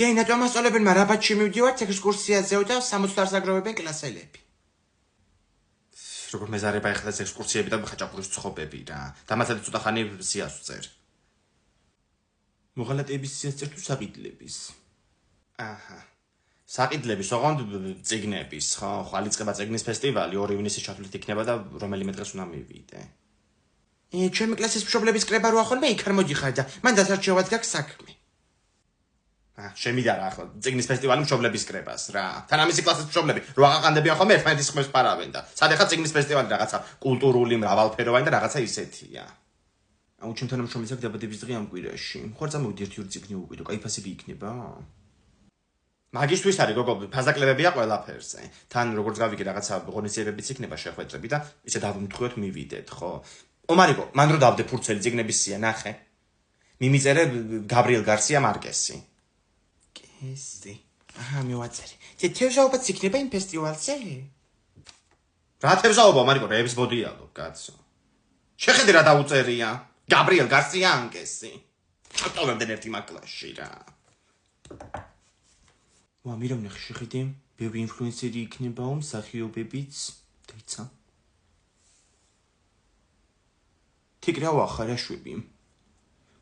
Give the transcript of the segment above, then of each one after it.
გენა თომასოლებმა რაბატში მივდივართ ექსკურსიაზეო და 60 აგროვებენ კლასელები. როგორ მეზარება ეხლა ეს ექსკურსიები და ხაჭაპურის ცხობები რა. დამაცადე ცოტა ხანი სიას ვწერ. მოღალატეების სიას წერ თუ საყიდლების? აჰა. საყიდლების ოღონდ წიგნების, ხო, ხვალიწყება წიგნის ფესტივალი 2 ივნისის ჩათვლით იქნება და რომელიმე დღეს უნდა მივიდე. ჩემი კლასის მშობლების კრება რო ახოლმე იქ არ მოდიხარ და მან დასარჩევად გაქვს საქმე. შემიდა რა ახლა წიგნის ფესტივალი მშობლების კრებას რა. თან ამისი კლასის მშობლები რო აყანდებიან ხოლმე ერთმანეთის ხმებს პარავენ და სად ახლა წიგნის ფესტივალი რაღაცა კულტურული მრავალფეროვანი და რაღაცა ისეთია. აუ ჩემ თანამშრომლის აქ დაბადების დღე ამ კვირაში. ხوار წამოვიდი 1 ორი წიგნი უყიდო, კაი ფასები იქნება? მაგისთვის არის გოგო ფაზაკლებებია ყველაფერზე. თან როგორც გავიგე რაღაცა ღონისძიებებიც იქნება შეხვედრები და ისე დავიმთხევთ მივიდეთ, ხო? ომარიკო, მან რო დავდე ფურცელი წიგნების სია ნახე. მიმიწერე გაბრიელ გარსია მარკესი. კესი. აჰა, მივაწერი. თევზაობაც იქნება იმ ფესტივალზე? რა თევზაობა, მარიკო, რეებს ბოდიალო, კაცო. შეხედე რა დაუწერია. გაბრიელ გარსია ანკესი. ატოვებდნენ ერთი მაკლასში რა. ვა, მიროვნე შეხედე, ბევრი ინფლუენსერი იქნებაო, მსახიობებიც, დეცა. თიკრავა ხარ აშვები.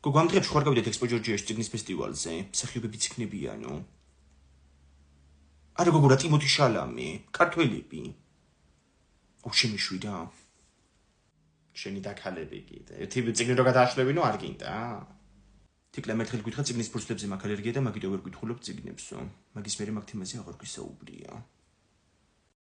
გოგო ამ დღეებში ხარ გავიდეთ ექსპო ჯორჯიაში წიგნის ფესტივალზე, მსახიობებიც იქნებიანო. არა გოგო რა ტიმოთი შალამი, ქართველები. აუ შემიშვიდა. შენი დაქალები კიდე. ერთი წიგნი რო გადააშლებინო არ გინდა. თიკლა მე ერთხელ გითხრა წიგნის ფურცლებზე მაქვს ალერგია და მაგით ვერ გითხულობ წიგნებსო. მაგის მერე მაგ თემაზე აღარ გვისაუბრია.